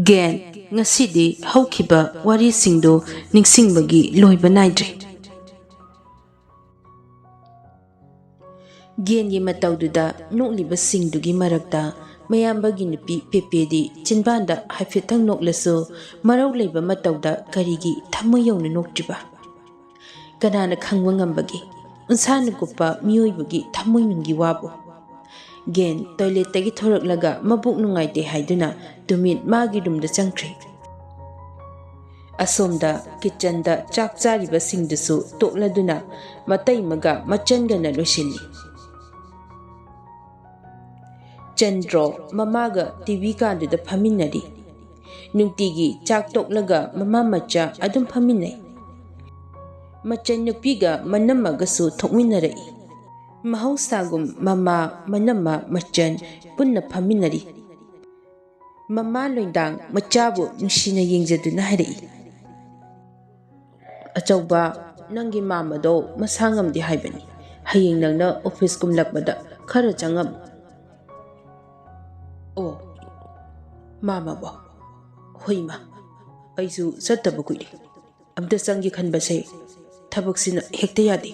ꯒꯦꯟ ꯉꯁꯤꯗꯤ ꯍꯧꯈꯤꯕ ꯋꯥꯔꯤꯁꯤꯡꯗꯨ ꯅꯤꯡꯁꯤꯡꯕꯒꯤ ꯂꯣꯏꯕ ꯅꯥꯏꯗ꯭ꯔꯦ꯫ ꯒꯦꯟꯒꯤ ꯃꯇꯧꯗꯨꯗ ꯅꯣꯛꯂꯤꯕꯁꯤꯡꯗꯨꯒꯤ ꯃꯔꯛꯇ ꯃꯌꯥꯝꯕꯒꯤ ꯅꯨꯄꯤ ꯄꯦꯄꯦꯗꯤ ꯆꯤꯟꯕꯥꯟꯗ ꯍꯥꯏꯐꯦꯠꯇꯪ ꯅꯣꯛꯂꯁꯨ ꯃꯔꯧ ꯂꯩꯕ ꯃꯇꯧꯗ ꯀꯔꯤꯒꯤ ꯊꯃꯣꯏ ꯌꯧꯅ ꯅꯣꯛꯇ꯭ꯔꯤꯕ? ꯀꯅꯥꯅ ꯈꯪꯕ ꯉꯝꯕꯒꯦ ꯎꯟꯁꯥꯅ ꯀꯨꯞꯄ ꯃꯤꯑꯣꯏꯕꯒꯤ ꯊꯃꯣꯏꯅꯨꯡꯒꯤ ꯋꯥꯕꯨ? ꯒꯦꯟ ꯇꯣꯏꯂꯦꯠꯇꯒꯤ ꯊꯣꯔꯛꯂꯒ ꯃꯕꯨꯛ ꯅꯨꯡꯉꯥꯏꯇꯦ ꯍꯥꯏꯗꯨꯅ ꯇꯨꯃꯤꯟ ꯃꯥꯒꯤ ꯔꯨꯝꯗ ꯆꯪꯈ꯭ꯔꯦ꯫ ꯑꯁꯣꯝꯗ ꯀꯤꯆꯟꯗ ꯆꯥꯛ ꯆꯥꯔꯤꯕꯁꯤꯡꯗꯨꯁꯨ ꯇꯣꯛꯂꯗꯨꯅ ꯃꯇꯩꯃꯒ ꯃꯆꯟꯒꯅ ꯂꯣꯏꯁꯤꯜꯂꯤ꯫ ꯆꯟꯗ꯭ꯔꯣ ꯃꯃꯥꯒ ꯇꯤꯚꯤ ꯀꯥꯟꯗꯨꯗ ꯐꯝꯃꯤꯟꯅꯔꯤ꯫ ꯅꯨꯡꯇꯤꯒꯤ ꯆꯥꯛ ꯇꯣꯛꯂꯒ ꯃꯃꯥ ꯃꯆꯥ ꯑꯗꯨꯝ ꯐꯝꯃꯤꯟꯅꯩ꯫ ꯃꯆꯟ ꯅꯨꯄꯤꯒ ꯃꯅꯝꯃꯒꯁꯨ ꯊꯣꯛꯃꯤꯟꯅꯔꯛꯏ꯫ ꯃꯍꯧꯁꯥꯒꯨꯝ ꯃꯃꯥ ꯃꯅꯝꯃ ꯃꯆꯟ ꯄꯨꯟꯅ ꯐꯝꯃꯤꯟꯅꯔꯤ꯫ ꯃꯃꯥ ꯂꯣꯏꯟꯗꯥꯡ ꯃꯆꯥꯕꯨ ꯅꯨꯡꯁꯤꯅ ꯌꯦꯡꯖꯗꯨꯅ ꯍꯥꯏꯔꯛꯏ, "ꯑꯆꯧꯕ, ꯅꯪꯒꯤ ꯃꯥꯝꯃꯗꯣ ꯃꯁꯥ ꯉꯝꯗꯦ ꯍꯥꯏꯕꯅꯤ꯫ ꯍꯌꯦꯡ ꯅꯪꯅ ꯑꯣꯐꯤꯁ ꯀꯨꯝꯂꯛꯄꯗ ꯈꯔ ꯆꯪꯉꯝꯃꯨ." "ꯑꯣ, ꯃꯥꯝꯃꯕꯣ? ꯍꯣꯏ ꯏꯃꯥ, ꯑꯩꯁꯨ ꯆꯠꯇꯕ ꯀꯨꯏꯔꯦ꯫ ꯑꯝꯇ ꯆꯪꯒꯦ ꯈꯟꯕꯁꯦ ꯊꯕꯛꯁꯤꯅ ꯍꯦꯛꯇ ꯌꯥꯗꯦ."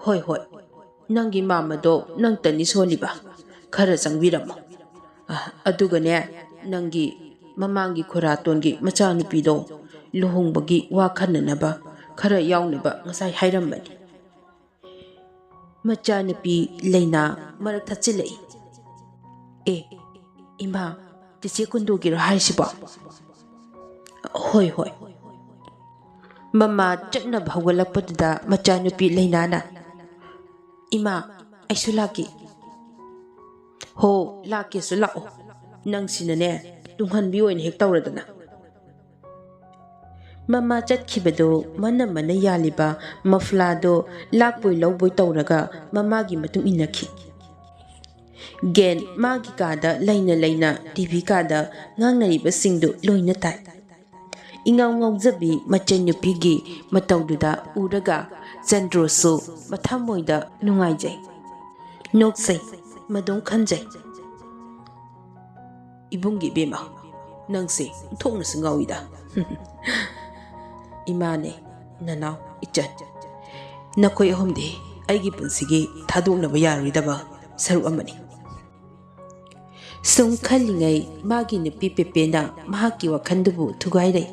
"ꯍꯣꯏ ꯍꯣꯏ, ꯅꯪꯒꯤ ꯃꯥꯝꯃꯗꯣ ꯅꯪꯇꯅꯤ ꯁꯣꯜꯂꯤꯕ, ꯈꯔ ꯆꯪꯕꯤꯔꯝꯃꯣ꯫ ꯑꯗꯨꯒꯅꯦ, ꯅꯪꯒꯤ ꯃꯃꯥꯡꯒꯤ ꯈꯨꯔꯥꯇꯣꯟꯒꯤ ꯃꯆꯥꯅꯨꯄꯤꯗꯣ ꯂꯨꯍꯣꯡꯕꯒꯤ ꯋꯥ ꯈꯟꯅꯅꯕ ꯈꯔ ꯌꯥꯎꯅꯕ ꯉꯁꯥꯏ ꯍꯥꯏꯔꯝꯕꯅꯤ." ꯃꯆꯥꯅꯨꯄꯤ ꯂꯩꯅꯥ ꯃꯔꯛ ꯊꯠꯆꯤꯜꯂꯛꯏ, "ꯑꯦ ꯏꯃꯥ, ꯆꯦꯆꯦ ꯀꯨꯟꯗꯣꯒꯤꯔꯣ ꯍꯥꯏꯔꯤꯁꯤꯕꯣ?" "ꯍꯣꯏ ꯍꯣꯏ." ꯃꯃꯥ ꯆꯠꯅꯕ ꯍꯧꯒꯠꯂꯛꯄꯗꯨꯗ ꯃꯆꯥꯅꯨꯄꯤ ꯂꯩꯅꯥꯅ, "ꯏꯃꯥ, ꯑꯩꯁꯨ ꯂꯥꯛꯀꯦ." "ꯍꯣ, ꯂꯥꯛꯀꯦꯁꯨ ꯂꯥꯛꯑꯣ, ꯅꯪꯁꯤꯅꯅꯦ ꯇꯨꯡꯍꯟꯕꯤ ꯑꯣꯏꯅ ꯍꯦꯛ ꯇꯧꯔꯗꯅ." ꯃꯃꯥ ꯆꯠꯈꯤꯕꯗꯣ ꯃꯅꯝꯃꯅ ꯌꯥꯜꯂꯤꯕ ꯃꯐ꯭ꯂꯥꯗꯣ ꯂꯥꯛꯄꯣꯏ ꯂꯧꯕꯣꯏ ꯇꯧꯔꯒ ꯃꯃꯥꯒꯤ ꯃꯇꯨꯡ ꯏꯟꯅꯈꯤ꯫ ꯒꯦꯟ ꯃꯥꯒꯤ ꯀꯥꯗ ꯂꯩꯅ ꯂꯩꯅ ꯇꯤꯚꯤ ꯀꯥꯗ ꯉꯥꯡꯅꯔꯤꯕꯁꯤꯡꯗꯨ ꯂꯣꯏꯅ ꯇꯥꯏ꯫ ꯏꯉꯥꯎ ꯉꯥꯎꯖꯕꯤ ꯃꯆꯟ ꯅꯨꯄꯤꯒꯤ ꯃꯇꯧꯗꯨꯗ ꯎꯔꯒ ꯆꯟꯗ꯭ꯔꯣꯁꯨ ꯃꯊꯃꯣꯏꯗ ꯅꯨꯡꯉꯥꯏꯖꯩ, ꯅꯣꯛꯆꯩ, ꯃꯗꯨꯝ ꯈꯟꯖꯩ, "ꯏꯕꯨꯡꯒꯤ ꯏꯕꯦꯝꯃ, ꯅꯪꯁꯦ ꯊꯣꯛꯅꯁꯨ ꯉꯥꯎꯏꯗ." "ꯏꯃꯥꯅꯦ, ꯅꯅꯥꯎ, ꯏꯆꯟ, ꯅꯈꯣꯏ ꯑꯍꯨꯝꯗꯤ ꯑꯩꯒꯤ ꯄꯨꯟꯁꯤꯒꯤ ꯊꯥꯗꯣꯛꯅꯕ ꯌꯥꯔꯣꯏꯗꯕ ꯁꯔꯨꯛ ꯑꯃꯅꯤ." ꯁꯨꯝ ꯈꯜꯂꯤꯉꯩ ꯃꯥꯒꯤ ꯅꯨꯄꯤ ꯄꯦꯄꯦꯅ ꯃꯍꯥꯛꯀꯤ ꯋꯥꯈꯟꯗꯨꯕꯨ ꯊꯨꯒꯥꯏꯔꯩ꯫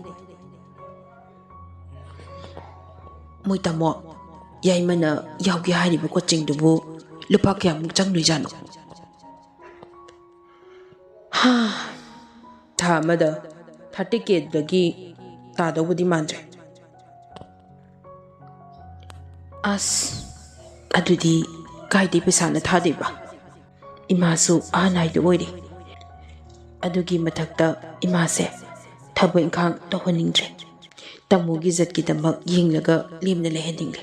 "ꯃꯣꯏ ꯇꯥꯃꯣ, ꯌꯥꯏꯃꯅ ꯌꯥꯎꯒꯦ ꯍꯥꯏꯔꯤꯕ ꯀꯣꯆꯤꯡꯗꯨꯕꯨ ꯂꯨꯄꯥ ꯀꯌꯥꯃꯨꯛ ꯆꯪꯗꯣꯏꯖꯥꯠꯅꯣ?" "ꯊꯥ ꯑꯃꯗ 30K ꯇꯥꯗꯧꯕꯗꯤ ꯃꯥꯟꯗ꯭ꯔꯦ." "ꯑꯁ, ꯑꯗꯨꯗꯤ ꯀꯥꯏꯗꯩ ꯄꯩꯁꯥꯅ ꯊꯥꯗꯣꯏꯕ? ꯏꯃꯥꯁꯨ ꯑꯍꯟ ꯍꯥꯏꯗꯨ ꯑꯣꯏꯔꯦ꯫ ꯑꯗꯨꯒꯤ ꯃꯊꯛꯇ ꯏꯃꯥꯁꯦ ꯊꯕꯛ ꯏꯪꯈꯥꯡ ꯇꯧꯍꯟꯅꯤꯡꯗ꯭ꯔꯦ꯫ ꯇꯥꯃꯣꯒꯤ ꯖꯠꯀꯤꯗꯃꯛ ꯌꯦꯡꯂꯒ ꯂꯦꯝꯅ ꯂꯩꯍꯟꯅꯤꯡꯂꯦ."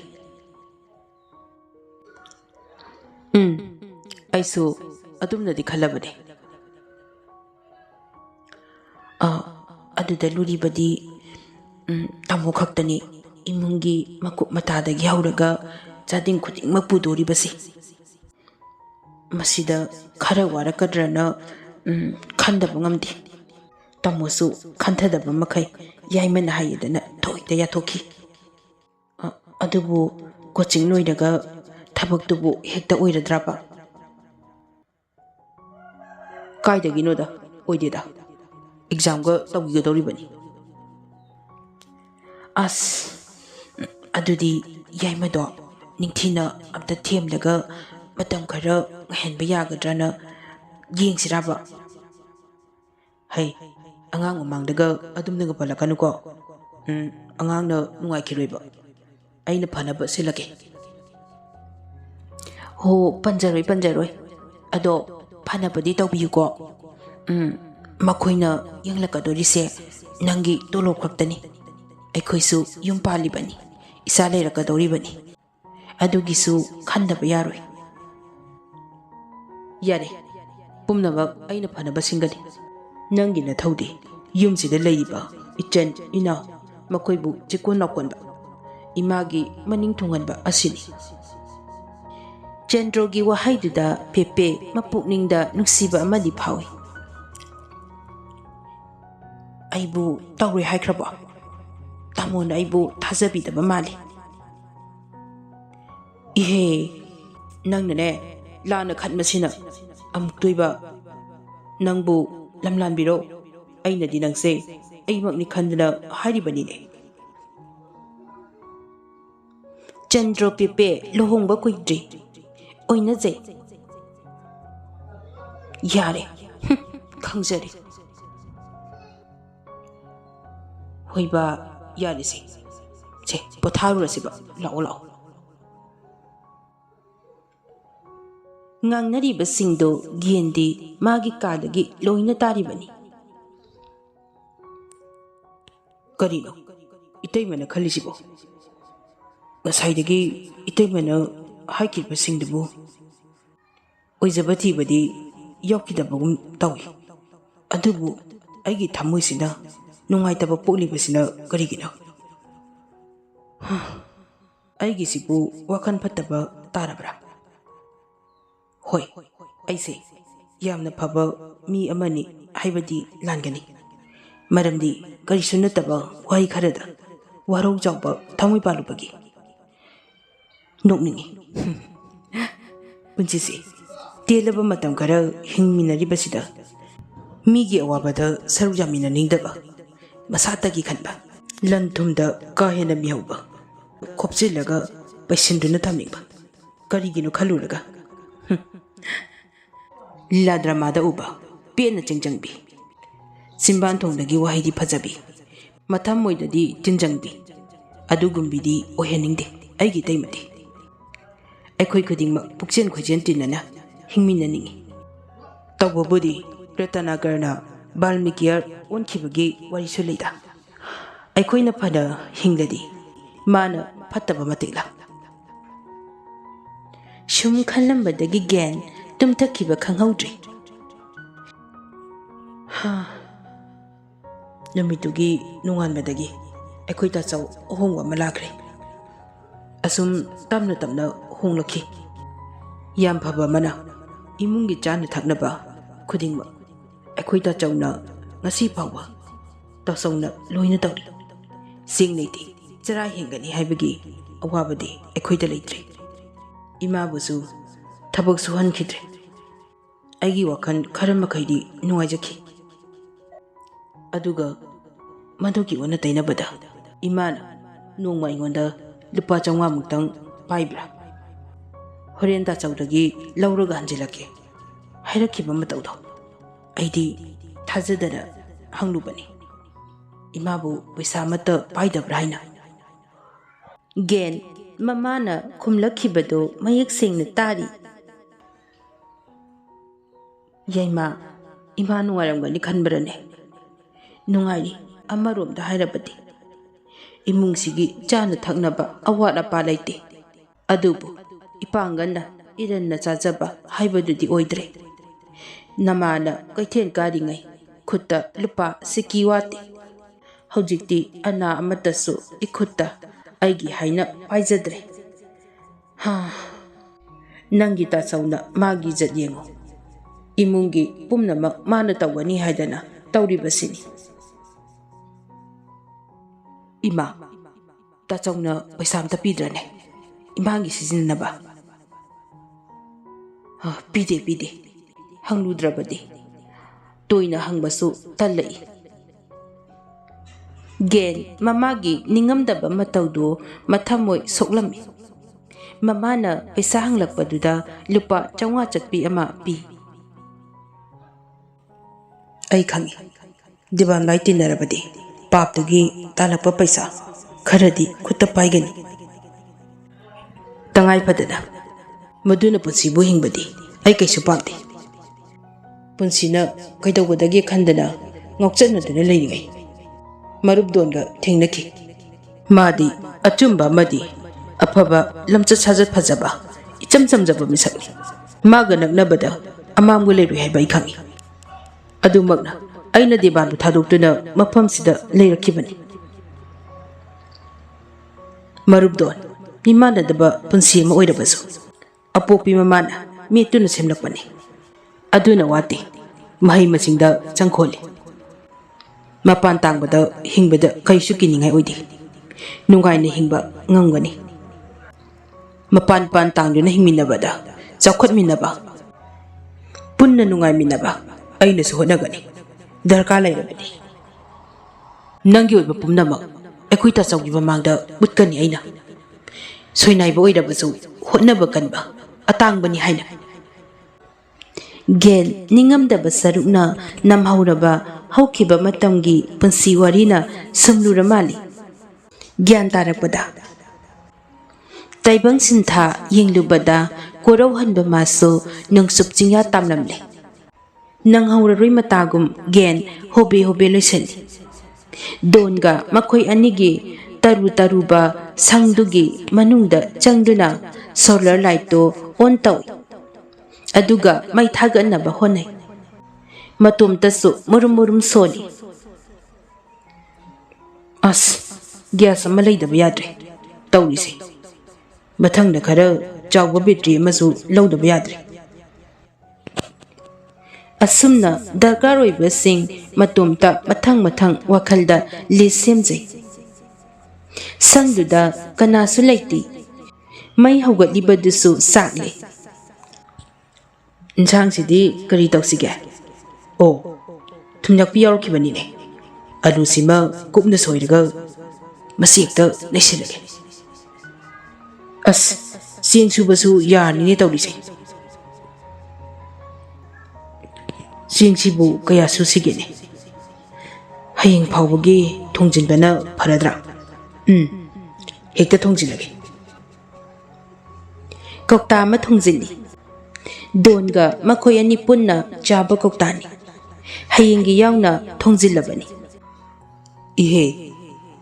"ꯑꯩꯁꯨ ꯑꯗꯨꯝꯅꯗꯤ ꯈꯜꯂꯕꯅꯦ." "ꯑꯗꯨꯗ ꯂꯨꯔꯤꯕꯗꯤ ꯇꯥꯃꯣ ꯈꯛꯇꯅꯤ ꯏꯃꯨꯡꯒꯤ ꯃꯀꯨꯞ ꯃꯇꯥꯗꯒꯤ ꯍꯧꯔꯒ ꯆꯥꯗꯤꯡ ꯈꯨꯗꯤꯡꯃꯛ ꯄꯨꯗꯣꯔꯤꯕꯁꯦ꯫ ꯃꯁꯤꯗ ꯈꯔ ꯋꯥꯔꯛꯀꯗ꯭ꯔꯅ ꯈꯟꯗꯕ ꯉꯝꯗꯦ." ꯇꯥꯃꯣꯁꯨ ꯈꯟꯊꯗꯕ ꯃꯈꯩ ꯌꯥꯏꯃꯅ ꯍꯥꯏꯌꯦꯗꯅ ꯊꯣꯏꯇ ꯌꯥꯊꯣꯛꯈꯤ꯫ "ꯑꯗꯨꯕꯨ ꯀꯣꯆꯤꯡ ꯂꯣꯏꯔꯒ ꯊꯕꯛꯇꯨꯕꯨ ꯍꯦꯛꯇ ꯑꯣꯏꯔꯗ꯭ꯔꯕ?" "ꯀꯥꯏꯗꯒꯤꯅꯣꯗ, ꯑꯣꯏꯗꯦꯗ. ꯑꯦꯛꯖꯥꯝꯒ ꯇꯧꯈꯤꯒꯗꯧꯔꯤꯕꯅꯤ." "ꯑꯁ, ꯑꯗꯨꯗꯤ ꯌꯥꯏꯃꯗꯣ ꯅꯤꯡꯊꯤꯅ ꯑꯝꯇ ꯊꯦꯝꯂꯒ ꯃꯇꯝ ꯈꯔ ꯉꯥꯏꯍꯟꯕ ꯌꯥꯒꯗ꯭ꯔꯅ ꯌꯦꯡꯁꯤꯔꯕ?" "ꯍꯩ, ꯑꯉꯥꯡ ꯃꯃꯥꯡꯗꯒ ꯑꯗꯨꯝꯅꯒ ꯄꯜꯂꯛꯀꯅꯨꯀꯣ. ꯑꯉꯥꯡꯅ ꯅꯨꯡꯉꯥꯏꯈꯤꯔꯣꯏꯕ. ꯑꯩꯅ ꯐꯅꯕ ꯁꯤꯜꯂꯒꯦ." "ꯍꯣ, ꯄꯟꯖꯔꯣꯏ ꯄꯟꯖꯔꯣꯏ. ꯑꯗꯣ ꯐꯅꯕꯗꯤ ꯇꯧꯕꯤꯌꯨꯀꯣ. ꯃꯈꯣꯏꯅ ꯌꯦꯡꯂꯛꯀꯗꯣꯔꯤꯁꯦ ꯅꯪꯒꯤ ꯇꯣꯂꯣꯞ ꯈꯛꯇꯅꯤ. ꯑꯩꯈꯣꯏꯁꯨ ꯌꯨꯝ ꯄꯥꯜꯂꯤꯕꯅꯤ, ꯏꯆꯥ ꯂꯩꯔꯛꯀꯗꯧꯔꯤꯕꯅꯤ. ꯑꯗꯨꯒꯤꯁꯨ ꯈꯟꯗꯕ ꯌꯥꯔꯣꯏ." "ꯌꯥꯔꯦ, ꯄꯨꯝꯅꯃꯛ ꯑꯩꯅ ꯐꯅꯕ ꯁꯤꯟꯒꯅꯤ. ꯅꯪꯒꯤ ꯅꯊꯧꯗꯤ ꯌꯨꯝꯁꯤꯗ ꯂꯩꯔꯤꯕ ꯏꯆꯟ ꯏꯅꯥꯎ ꯃꯈꯣꯏꯕꯨ ꯆꯤꯀꯣꯟ ꯂꯥꯎꯀꯣꯟꯕ, ꯏꯃꯥꯒꯤ ꯃꯅꯤꯡ ꯊꯨꯡꯍꯟꯕ ꯑꯁꯤꯅꯤ." ꯆꯟꯗ꯭ꯔꯣꯒꯤ ꯋꯥꯍꯩꯗꯨꯗ ꯄꯦꯄꯦ ꯃꯄꯨꯛꯅꯤꯡꯗ ꯅꯨꯡꯁꯤꯕ ꯑꯃꯗꯤ ꯐꯥꯎꯏ꯫ ꯑꯩꯕꯨ ꯇꯧꯔꯦ ꯍꯥꯏꯈ꯭ꯔꯕꯣ? ꯇꯥꯃꯣꯅ ꯑꯩꯕꯨ ꯊꯥꯖꯕꯤꯗꯕ ꯃꯥꯜꯂꯤ꯫ ꯏꯍꯦ, ꯅꯪꯅꯅꯦ ꯂꯥꯟꯅ ꯈꯟꯕꯁꯤꯅ ꯑꯃꯨꯛꯇꯣꯏꯕ ꯅꯪꯕꯨ ꯂꯝꯂꯥꯟꯕꯤꯔꯣ꯫ ꯑꯩꯅꯗꯤ ꯅꯪꯁꯦ ꯑꯩꯃꯛꯅꯤ ꯈꯟꯗꯅ ꯍꯥꯏꯔꯤꯕꯅꯤꯅꯦ꯫ ꯆꯟꯗ꯭ꯔ ꯄꯦꯄꯦ ꯂꯨꯍꯣꯡꯕ ꯀꯨꯏꯗ꯭ꯔꯤ, ꯑꯣꯏꯅꯖꯩ꯫ ꯌꯥꯔꯦ, ꯈꯪꯖꯔꯦ꯫ ꯍꯣꯏꯕ, ꯌꯥꯔꯦꯁꯦ, ꯁꯦ ꯄꯣꯊꯥꯔꯨꯔꯁꯤꯕ, ꯂꯥꯛꯑꯣ ꯂꯥꯛꯑꯣ꯫ ꯉꯥꯡꯅꯔꯤꯕꯁꯤꯡꯗꯣ ꯒꯦꯟꯗꯤ ꯃꯥꯒꯤ ꯀꯥꯗꯒꯤ ꯂꯣꯏꯅ ꯇꯥꯔꯤꯕꯅꯤ꯫ ꯀꯔꯤꯅꯣ ꯏꯇꯩꯃꯅ ꯈꯜꯂꯤꯁꯤꯕꯣ? ꯉꯁꯥꯏꯗꯒꯤ ꯏꯇꯩꯃꯅ ꯍꯥꯏꯈꯤꯕꯁꯤꯡꯗꯨꯕꯨ ꯑꯣꯏꯖꯕ ꯊꯤꯕꯗꯤ ꯌꯥꯎꯈꯤꯗꯕꯒꯨꯝ ꯇꯧꯏ꯫ ꯑꯗꯨꯕꯨ ꯑꯩꯒꯤ ꯊꯃꯣꯏꯁꯤꯅ ꯅꯨꯡꯉꯥꯏꯇꯕ ꯄꯣꯛꯂꯤꯕꯁꯤꯅ ꯀꯔꯤꯒꯤꯅꯣ? ꯑꯩꯒꯤꯁꯤꯕꯨ ꯋꯥꯈꯜ ꯐꯠꯇꯕ ꯇꯥꯔꯕ꯭ꯔꯥ? ꯍꯣꯏ, ꯑꯩꯁꯦ ꯌꯥꯝꯅ ꯐꯕ ꯃꯤ ꯑꯃꯅꯤ ꯍꯥꯏꯕꯗꯤ ꯂꯥꯟꯒꯅꯤ꯫ ꯃꯔꯝꯗꯤ ꯀꯔꯤꯁꯨ ꯅꯠꯇꯕ ꯋꯥꯍꯩ ꯈꯔꯗ ꯋꯥꯔꯧ ꯆꯥꯎꯕ ꯊꯃꯣꯏ ꯄꯥꯜꯂꯨꯕꯒꯤ꯫ ꯅꯣꯛꯅꯤꯡꯉꯤ꯫ ꯄꯨꯟꯁꯤꯁꯦ ꯇꯦꯜꯂꯕ ꯃꯇꯝ ꯈꯔ ꯍꯤꯡꯃꯤꯟꯅꯔꯤꯕꯁꯤꯗ ꯃꯤꯒꯤ ꯑꯋꯥꯕꯗ ꯁꯔꯨꯛ ꯌꯥꯃꯤꯟꯅꯅꯤꯡꯗꯕ, ꯃꯁꯥꯇꯒꯤ ꯈꯟꯕ, ꯂꯟ ꯊꯨꯝꯗ ꯀꯥ ꯍꯦꯟꯅ ꯃꯤꯍꯧꯕ, ꯈꯣꯞꯆꯤꯜꯂꯒ ꯄꯩꯁꯤꯟꯗꯨꯅ ꯊꯝꯅꯤꯡꯕ, ꯀꯔꯤꯒꯤꯅꯣ ꯈꯜꯂꯨꯔꯒ ꯂꯤꯂꯥ ꯗ꯭ꯔꯃꯥꯗ ꯎꯕ ꯄꯦꯟꯅ ꯆꯤꯡꯖꯪꯕꯤ, ꯆꯤꯝꯕꯥꯟꯊꯣꯡꯗꯒꯤ ꯋꯥꯍꯩꯗꯤ ꯐꯖꯕꯤ, ꯃꯊꯃꯣꯏꯗꯗꯤ ꯇꯤꯟꯖꯪꯕꯤ, ꯑꯗꯨꯒꯨꯝꯕꯤꯗꯤ ꯑꯣꯏꯍꯟꯅꯤꯡꯗꯦ ꯑꯩꯒꯤ ꯏꯇꯩꯃꯗꯤ꯫ ꯑꯩꯈꯣꯏ ꯈꯨꯗꯤꯡꯃꯛ ꯄꯨꯛꯆꯦꯟ ꯈꯣꯏꯖꯦꯟ ꯇꯤꯟꯅꯅ ꯍꯤꯡꯃꯤꯟꯅꯅꯤꯡꯉꯤ꯫ ꯇꯧꯕꯕꯨꯗꯤ ꯔꯇꯅꯥꯀꯔꯅ ꯕꯥꯜꯃꯤꯀꯤꯌꯔ ꯑꯣꯟꯈꯤꯕꯒꯤ ꯋꯥꯔꯤꯁꯨ ꯂꯩꯗ꯫ ꯑꯩꯈꯣꯏꯅ ꯐꯅ ꯍꯤꯡꯂꯗꯤ ꯃꯥꯅ ꯐꯠꯇꯕ ꯃꯇꯤꯛꯂꯥ? ꯁꯨꯝ ꯈꯜꯂꯝꯕꯗꯒꯤ ꯒꯦꯟ ꯇꯨꯝꯊꯈꯤꯕ ꯈꯪꯍꯧꯗ꯭ꯔꯤ꯫ ꯅꯨꯃꯤꯠꯇꯨꯒꯤ ꯅꯣꯡꯉꯥꯟꯕꯗꯒꯤ ꯑꯩꯈꯣꯏ ꯇꯥꯆꯧ ꯑꯍꯣꯡꯕ ꯑꯃ ꯂꯥꯛꯈ꯭ꯔꯦ꯫ ꯑꯁꯨꯝ ꯇꯞꯅ ꯇꯞꯅ ꯍꯣꯡꯂꯛꯈꯤ꯫ ꯌꯥꯝ ꯐꯕ ꯑꯃꯅ ꯏꯃꯨꯡꯒꯤ ꯆꯥꯅ ꯊꯛꯅꯕ ꯈꯨꯗꯤꯡꯃꯛ ꯑꯩꯈꯣꯏ ꯇꯥꯆꯧꯅ ꯉꯁꯤ ꯐꯥꯎꯕ ꯇꯥꯆꯧꯅ ꯂꯣꯏꯅ ꯇꯧꯔꯤ꯫ ꯆꯦꯡ ꯂꯩꯇꯦ, ꯆꯔꯥ ꯍꯦꯟꯒꯅꯤ ꯍꯥꯏꯕꯒꯤ ꯑꯋꯥꯕꯗꯤ ꯑꯩꯈꯣꯏꯗ ꯂꯩꯇ꯭ꯔꯦ꯫ ꯏꯃꯥꯕꯨꯁꯨ ꯊꯕꯛ ꯁꯨꯍꯟꯈꯤꯗ꯭ꯔꯦ꯫ ꯑꯩꯒꯤ ꯋꯥꯈꯜ ꯈꯔ ꯃꯈꯩꯗꯤ ꯅꯨꯡꯉꯥꯏꯖꯈꯤ꯫ ꯑꯗꯨꯒ ꯃꯗꯨꯒꯤ ꯑꯣꯟꯅ ꯇꯩꯅꯕꯗ ꯏꯃꯥꯅ ꯅꯣꯡꯃ ꯑꯩꯉꯣꯟꯗ ꯂꯨꯄꯥ 500ꯃꯨꯛꯇꯪ ꯄꯥꯏꯕ꯭ꯔꯥ, ꯍꯣꯔꯦꯟ ꯇꯥꯆꯧꯗꯒꯤ ꯂꯧꯔꯒ ꯍꯟꯖꯤꯜꯂꯛꯀꯦ ꯍꯥꯏꯔꯛꯈꯤꯕ ꯃꯇꯧꯗꯣ ꯑꯩꯗꯤ ꯊꯥꯖꯗꯅ ꯍꯪꯂꯨꯕꯅꯤ, ꯏꯃꯥꯕꯨ ꯄꯩꯁꯥ ꯑꯃꯠꯇ ꯄꯥꯏꯗꯕ꯭ꯔꯥ ꯍꯥꯏꯅ꯫ ꯒꯦꯟ ꯃꯃꯥꯅ ꯈꯨꯝꯂꯛꯈꯤꯕꯗꯣ ꯃꯌꯦꯛ ꯁꯦꯡꯅ ꯇꯥꯔꯤ꯫ ꯌꯥꯏꯃꯥ, ꯏꯃꯥ ꯅꯨꯡꯉꯥꯏꯔꯝꯒꯅꯤ ꯈꯟꯕ꯭ꯔꯅꯦ? ꯅꯨꯡꯉꯥꯏꯔꯤ ꯑꯃꯔꯣꯝꯗ ꯍꯥꯏꯔꯕꯗꯤ꯫ ꯏꯃꯨꯡꯁꯤꯒꯤ ꯆꯥꯅ ꯊꯛꯅꯕ ꯑꯋꯥꯠ ꯑꯄꯥ ꯂꯩꯇꯦ꯫ ꯑꯗꯨꯕꯨ ꯏꯄꯥꯡꯒꯟꯅ ꯏꯔꯟꯅ ꯆꯥꯖꯕ ꯍꯥꯏꯕꯗꯨꯗꯤ ꯑꯣꯏꯗ꯭ꯔꯦ꯫ ꯅꯃꯥꯅ ꯀꯩꯊꯦꯜ ꯀꯥꯔꯤꯉꯩ ꯈꯨꯠꯇ ꯂꯨꯄꯥ ꯁꯤꯀꯤ ꯋꯥꯠꯇꯦ꯫ ꯍꯧꯖꯤꯛꯇꯤ ꯑꯅꯥ ꯑꯃꯠꯇꯁꯨ ꯏꯈꯨꯠꯇ ꯑꯩꯒꯤ ꯍꯥꯏꯅ ꯄꯥꯏꯖꯗ꯭ꯔꯦ꯫ ꯅꯪꯒꯤ ꯇꯥꯆꯧꯅ ꯃꯥꯒꯤ ꯏꯖꯠ ꯌꯦꯡꯉꯨ꯫ ꯏꯃꯨꯡꯒꯤ ꯄꯨꯝꯅꯃꯛ ꯃꯥꯅ ꯇꯧꯒꯅꯤ ꯍꯥꯏꯗꯅ ꯇꯧꯔꯤꯕꯁꯤꯅꯤ꯫ ꯏꯃꯥ, ꯇꯥꯆꯧꯅ ꯄꯩꯁꯥ ꯑꯝꯇ ꯄꯤꯗ꯭ꯔꯅꯦ ꯏꯃꯥꯒꯤ ꯁꯤꯖꯤꯟꯅꯅꯕ? ꯄꯤꯗꯦ ꯄꯤꯗꯦ, ꯍꯪꯂꯨꯗ꯭ꯔꯕꯗꯤ ꯇꯣꯏꯅ ꯍꯪꯕꯁꯨ ꯇꯜꯂꯛꯏ꯫ ꯒꯦꯟ ꯃꯃꯥꯒꯤ ꯅꯤꯡꯉꯝꯗꯕ ꯃꯇꯧꯗꯨ ꯃꯊꯃꯣꯏ ꯁꯣꯛꯂꯝꯃꯤ꯫ ꯃꯃꯥꯅ ꯄꯩꯁꯥ ꯍꯪꯂꯛꯄꯗꯨꯗ ꯂꯨꯄꯥ 500 ꯆꯠꯄꯤ ꯑꯃ ꯄꯤ꯫ ꯑꯩ ꯈꯪꯏ, ꯗꯤꯕꯥꯟ ꯚꯥꯏ ꯇꯤꯟꯅꯔꯕꯗꯤ ꯄꯥꯞꯇꯨꯒꯤ ꯇꯥꯜꯂꯛꯄ ꯄꯩꯁꯥ ꯈꯔꯗꯤ ꯈꯨꯠꯇ ꯄꯥꯏꯒꯅꯤ꯫ ꯇꯉꯥꯏ ꯐꯗꯅ ꯃꯗꯨꯅ ꯄꯨꯟꯁꯤꯕꯨ ꯍꯤꯡꯕꯗꯤ ꯑꯩ ꯀꯩꯁꯨ ꯄꯥꯝꯗꯦ꯫ ꯄꯨꯟꯁꯤꯅ ꯀꯩꯗꯧꯒꯗꯒꯦ ꯈꯟꯗꯅ ꯉꯥꯎꯆꯠꯅꯗꯨꯅ ꯂꯩꯔꯤꯉꯩ ꯃꯔꯨꯞꯗꯣꯟꯒ ꯊꯦꯡꯅꯈꯤ꯫ ꯃꯥꯗꯤ ꯑꯆꯨꯝꯕ ꯑꯃꯗꯤ ꯑꯐꯕ ꯂꯝꯆꯠ ꯁꯥꯖꯠ ꯐꯖꯕ ꯏꯆꯝ ꯆꯝꯖꯕ ꯃꯤꯁꯛꯅꯤ꯫ ꯃꯥꯒ ꯅꯛꯅꯕꯗ ꯑꯃꯥꯡꯕ ꯂꯩꯔꯣꯏ ꯍꯥꯏꯕ ꯑꯩ ꯈꯪꯏ꯫ ꯑꯗꯨꯃꯛꯅ ꯑꯩꯅ ꯗꯤꯕꯥꯟꯕꯨ ꯊꯥꯗꯣꯛꯇꯨꯅ ꯃꯐꯝꯁꯤꯗ ꯂꯩꯔꯛꯈꯤꯕꯅꯤ꯫ ꯃꯔꯨꯞꯗꯣꯟ ꯃꯤꯃꯥꯟꯅꯗꯕ ꯄꯨꯟꯁꯤ ꯑꯃ ꯑꯣꯏꯔꯕꯁꯨ ꯑꯄꯣꯛꯄꯤ ꯃꯃꯥꯅ ꯃꯦꯠꯇꯨꯅ ꯁꯦꯝꯂꯛꯄꯅꯤ꯫ ꯑꯗꯨꯅ ꯋꯥꯠꯇꯦ ꯃꯍꯩ ꯃꯁꯤꯡꯗ ꯆꯪꯈꯣꯜꯂꯤ꯫ Mapan tangbada hingbada kaisu kiningai oidi. Nungaina hingba ngamgani. Mapan pan tangduna hingminabada chawkhatminaba. Punna nungaiminaba ainasu honagani. Darkar lairabani. Nangi oiba pumnamak ekhui tasawgi mamangda utkani aina. Soinaiba oirabasu hotnaba kanba atangbani haina. Gen ningamdaba sarukna namhauraba haukiba matamgi punsi warina sumlura mali. Gyan tarakpada. Taibang sintha yenglubada korauhanba maso nungsub jingya tamlamle. Nanghauraroi matagum gen hobe hobe loisali. Donga makhoi anigi taruba sangdugi manungda changduna solar light to on tawi. Aduga mai thaganaba honai. Matum tasu murum soli. As gas ama leidaba yadre. Tawrisi. Mathangda khara chawba battery amasu lawdaba yadre. Asumna darkar oiba sing matumta mathang wakhalda list semjai. Sangduda kanasu leiti. Mai haugatlibadusu sakle. Insang sidi kari tawsige. Oh, thumjakpi yaurkibanine. Alu sima kupna soiraga masikta lesilage. As sing subasu yarnine tawrise. Sing sibu kaya susigene. Hayeng phawbagi thongjinbana pharadra. Hekta thongjilage. Kokta ama thongjili. Donga makhoi ani punna chaba koktani. Hayengi yauna thongjilabani. Ihe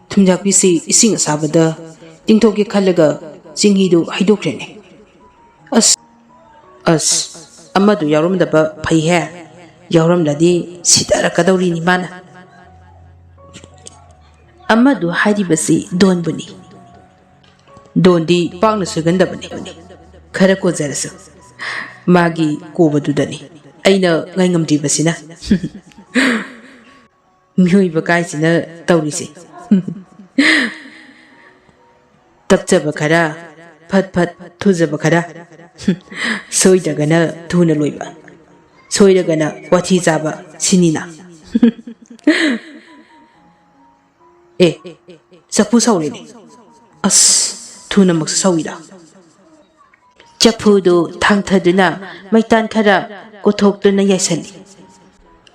thumjakpi si ising asabada tingthoki khalaga jinghidu haidokrane. As amadu yaurumdaba phai he. Yauramladi sidarakadawri ni mana. Amadu haidibasi donbuni. Dondi pangna sugandabani. Khara kozarasu. Magi kobadudani. Aina ngaingamdibasina. Miyoi kaisina tawrisi. Tapchaba khara phat thuzaba khara. Soidagana thuna loiba. Soiragana wathi chaba sinina. Chapu saurene. As thuna mak sawida. Chapudu thangthaduna maitan khara kothokduna yaisali.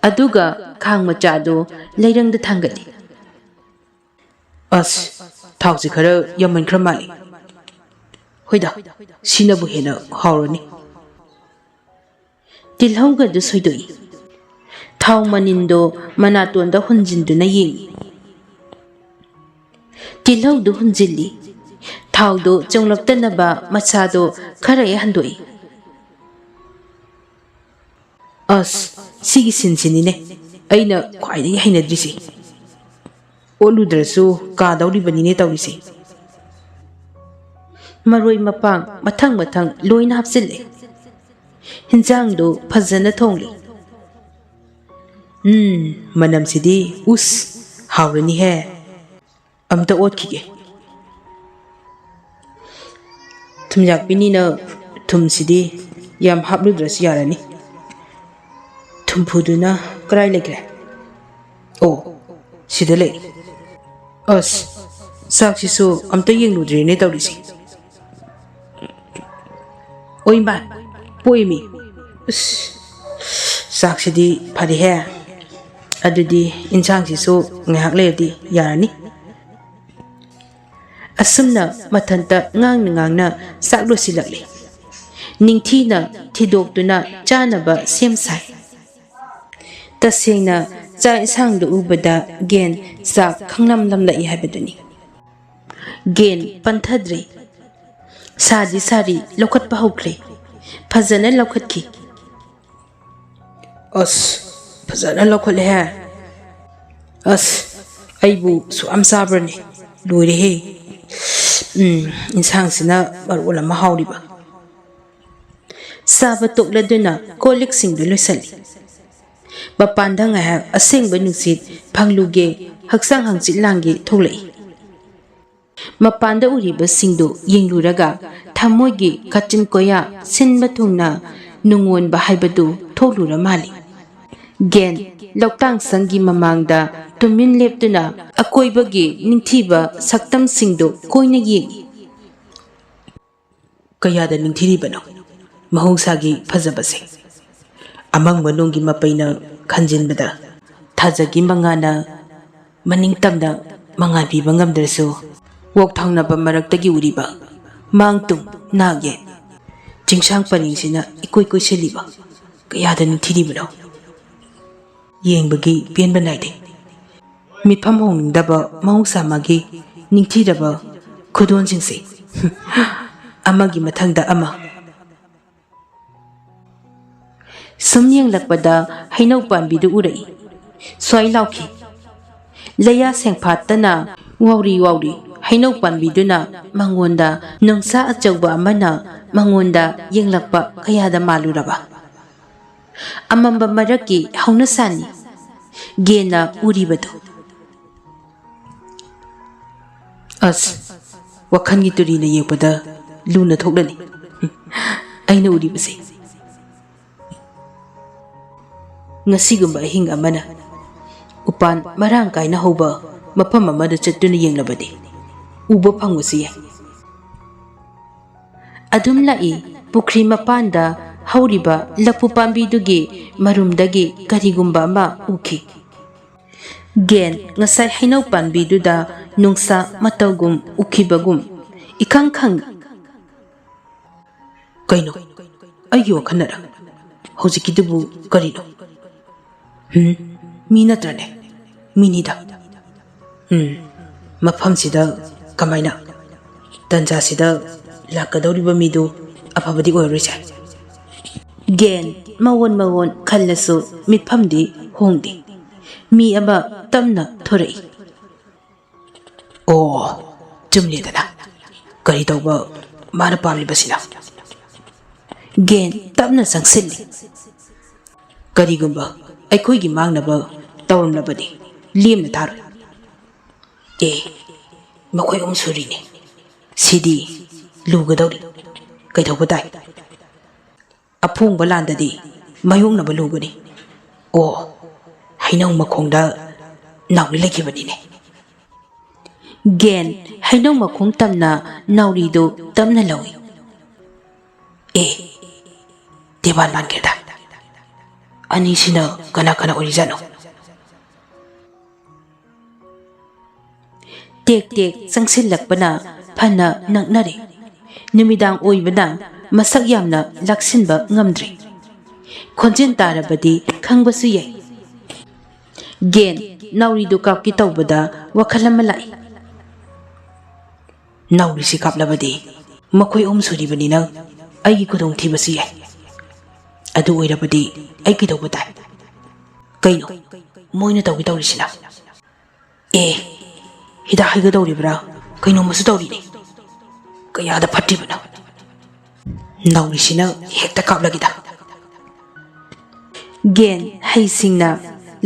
Aduga khang machadu leirangda thangali. As thausi khara yaman khramali. Hoida sinabu hena haurani. Tilhauga du soidoi. Thau manindo manatonda hunjinduna yengi. Tilhau du hunjili. Thau do chonglaktanaba machado khara handoi. As sigi sinsinine. Aina khwaidagi hainadrisi. Oludrasu kadawribanine tawrisi. Maroi mapang mathang loina hapsille. Hinjangdo phajana thongli. Manam sidi us haurani he. Amta otkige. Thumjakpinina thum sidi yam hapludras yarani. Thumpuduna krai legre. Oh, sida le. As saksisu amta yengludrene tawrisi. Oimban poimi. Saksidi phari he. Adudi insangsisu ngahak lerdi yarani. Asumna mathanta ngangna saklo silakli. Ningthina thidokduna chanaba semsai. Tasengna cha isangdu ubada gen sak khanglamlamlai habaduni. Gen panthadri. Sari lokhatpa hokre. Phajana lokhatki. As phajana lokhatle ha. As aibu suam sabrani. Loire he. Insangsina marwala mahauriba. Saba tokladuna kolik singdu loisali. Mapanda ngahak asengba nungsit phangluge haksang hangchit langge tholai. Mapanda uriba singdo yengluraga thamoigi kachin koya sinba thungna nungonba haibadu tholura mali. Gen loktang sangi mamangda tumin leptuna akoibagi ningthiba saktam singdo koina yengi. Kayada ningthiribano mahungsagi phajabase amang manungi mapaina khanjinbada thajagi mangana maningtamda mangabi bangamdrasu wok thangnaba maraktagi uriba mangtung nage jingsang paningsina ikoi koi seliba kayada ningthiribano yengbagi penba naide mitpham hongningdaba mahungsamagi ningthiraba khudon jingse amagi mathangda ama Sumyang lakpada hainau panbidu urai. Swai lauki. Laya sengphatana wauri hainau panbiduna mangonda nungsa achauba amana mangonda yenglakpa kayada maluraba. Amamba maraki haunasani gena uribadu. As wakhangi turina yekpada luna thoklani aina uribase ngasigumba hing amana upan marang kaina hoba mafam amada chattuna yenglabadi uba phangwasi yai adum lai pukri mapanda hauriba lapu pambidugi marumdagi karigumba ma uki gen ngasai hainau panbiduda nungsa matagum ukibagum ikang khang kaino ayo khanara hojikidubu karino mina trane minida mafam sida kamaina tanja sida lakadoriba midu afabadi oirisa gen mawon khallasu mitphamdi hongdi mi aba tamna thorai oh chumledana kari tawba mana pamlibasina gen tamna sangsilli karigumba ꯑꯩꯈꯣꯏꯒꯤ ꯃꯥꯡꯅꯕ ꯇꯧꯔꯝꯂꯕꯗꯤ ꯂꯦꯝꯅ ꯊꯥꯔꯣꯏ ꯃꯈꯣꯏ ꯑꯍꯨꯝ ꯁꯨꯔꯤꯅꯤ ꯁꯤꯗꯤ ꯂꯨꯒꯗꯧꯔꯤ ꯀꯩꯗꯧꯕ ꯇꯥꯏ ꯑꯐꯣꯡꯕ ꯂꯥꯟꯗꯗꯤ ꯃꯥꯌꯣꯛꯅꯕ ꯂꯨꯒꯅꯤ ꯑꯣ ꯍꯩꯅꯧ ꯃꯈꯣꯡꯗ ꯅꯥꯎꯔꯤ ꯂꯩꯈꯤꯕꯅꯤꯅꯦ gen hainau makhong tamna naurido tamna lawi devan mankeda anisina kana orijano tek sangsilakpana phana naknare numidang oibana masak yamna laksinba ngamdri khonjen tarabadi khangbasu yai gen naurido kapki tawbada wakhalama lai nauri si kaplabadi makhoi suribani na aigi kudong thibasi yai adu oirabadi aigi tawba tai kaino moina tawgi tawrisina hida haiga dawribra kaino masu dawrini kayada phatribana naurisina hekta kaplagida gen haisingna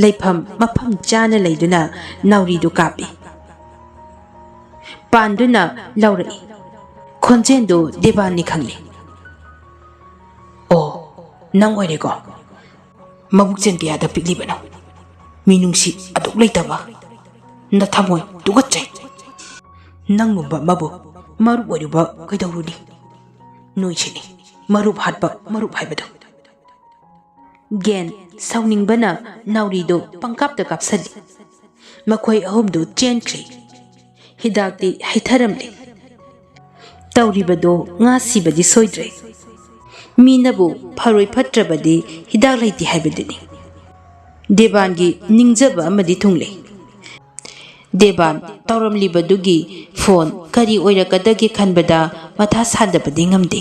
leifam mafam chana leiduna naurido kapi panduna laurai khonjendo devani khangli nang oirego mabukjen kaya da piklibana minungsi aduk leitaba na thamoi tugachai nang mumba mabu maru oiriba kaidawruni noisini marup hatba marup haibado gen sauningbana naurido pangkapta kapsali makhoi ahomdu chenkri hidakti haitharamle tawribado nga sibadi soidre minabu pharoi phatrabadi hidak laiti haibaduni devangi ningjaba amadi thungle devan tawramlibadugi phone kari oirakadagi khanbada matha sadabadi ngamde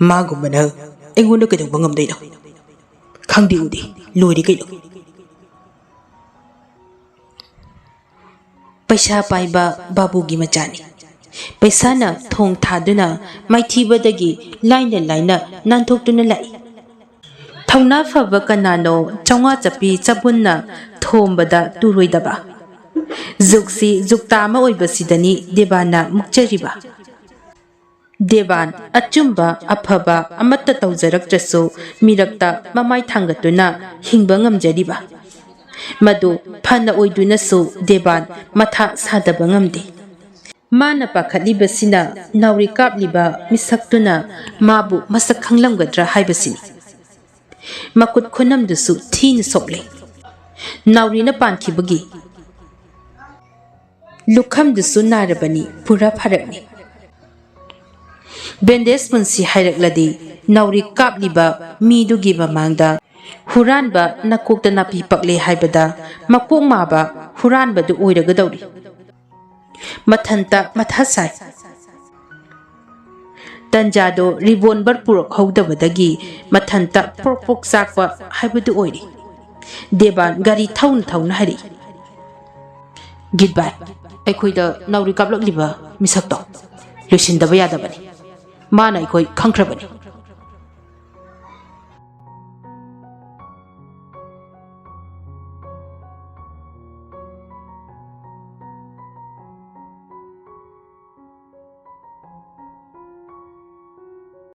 magumana engonda kedong ngamdeina khangdi udi lori kaino paisa paiba babugi machani paisana thong thaduna maithibadagi laina nanthokduna lai ꯊꯧꯅꯥ ꯐꯕ ꯀꯅꯥꯅꯣ ꯆꯧꯉꯥ ꯆꯞꯄꯤ ꯆꯕꯨꯟꯅ ꯊꯣꯝꯕꯗ ꯇꯨꯔꯣꯏꯗꯕ? ꯖꯨꯛꯁꯤ ꯖꯨꯛꯇꯥ ꯑꯃ ꯑꯣꯏꯕꯁꯤꯗꯅꯤ ꯗꯦꯕꯥꯟꯅ ꯃꯨꯛꯆꯔꯤꯕ꯫ ꯗꯦꯕꯥꯟ ꯑꯆꯨꯝꯕ ꯑꯐꯕ ꯑꯃꯠꯇ ꯇꯧꯖꯔꯛꯇ꯭ꯔꯁꯨ ꯃꯤꯔꯛꯇ ꯃꯃꯥꯏ ꯊꯥꯡꯒꯠꯇꯨꯅ ꯍꯤꯡꯕ ꯉꯝꯖꯔꯤꯕ꯫ ꯃꯗꯨ ꯐꯅ ꯑꯣꯏꯗꯨꯅꯁꯨ ꯗꯦꯕꯥꯟ ꯃꯊꯥ ꯁꯥꯗꯕ ꯉꯝꯗꯦ꯫ ꯃꯥꯅ ꯄꯥꯈꯠꯂꯤꯕꯁꯤꯅ ꯅꯥꯎꯔꯤ ꯀꯥꯞꯂꯤꯕ ꯃꯤꯁꯛꯇꯨꯅ ꯃꯥꯕꯨ ꯃꯁꯛ ꯈꯪꯂꯝꯒꯗ꯭ꯔꯥ ꯍꯥꯏꯕꯁꯤꯅꯤ꯫ ꯃꯈꯨꯠ ꯈꯨꯅꯝꯗꯨꯁꯨ ꯊꯤꯅ ꯁꯣꯛꯂꯦ꯫ ꯅꯥꯎꯔꯤꯅ ꯄꯥꯟꯈꯤꯕꯒꯤ ꯂꯨꯈꯝꯗꯨꯁꯨ ꯅꯥꯔꯕꯅꯤ ꯄꯨꯔꯥ ꯐꯔꯛꯅꯤ꯫ ꯕꯦꯟꯗꯦꯖ ꯄꯨꯟꯁꯤ ꯍꯥꯏꯔꯛꯂꯗꯤ ꯅꯥꯎꯔꯤ ꯀꯥꯞꯂꯤꯕ ꯃꯤꯗꯨꯒꯤ ꯃꯃꯥꯡꯗ ꯍꯨꯔꯥꯟꯕ ꯅꯀꯣꯛꯇ ꯅꯥꯄꯤ ꯄꯛꯂꯦ ꯍꯥꯏꯕꯗ ꯃꯀꯣꯛ ꯃꯥꯕ ꯍꯨꯔꯥꯟꯕꯗꯨ ꯑꯣꯏꯔꯒꯗꯧꯔꯤ꯫ ꯃꯊꯟꯇ ꯃꯊꯥ ꯁꯥꯏ꯫ ꯇꯟꯖꯥꯗꯣ ꯔꯤꯚꯣꯜꯚꯔ ꯄꯨꯔꯛꯍꯧꯗꯕꯗꯒꯤ ꯃꯊꯟꯇ ꯄ꯭ꯔꯣꯛ ꯄ꯭ꯔꯣꯛ ꯆꯥꯛꯄ ꯍꯥꯏꯕꯗꯨ ꯑꯣꯏꯔꯦ꯫ ꯗꯦꯕꯥꯟ ꯒꯥꯔꯤ ꯊꯧꯅ ꯊꯧꯅ ꯍꯥꯏꯔꯛꯏ꯫ ꯒꯤꯠꯕꯥꯏ, ꯑꯩꯈꯣꯏꯗ ꯅꯥꯎꯔꯤ ꯀꯥꯞꯂꯛꯂꯤꯕ ꯃꯤꯁꯛꯇꯣ ꯂꯣꯏꯁꯤꯟꯗꯕ ꯌꯥꯗꯕꯅꯤ꯫ ꯃꯥꯅ ꯑꯩꯈꯣꯏ ꯈꯪꯈ꯭ꯔꯕꯅꯤ꯫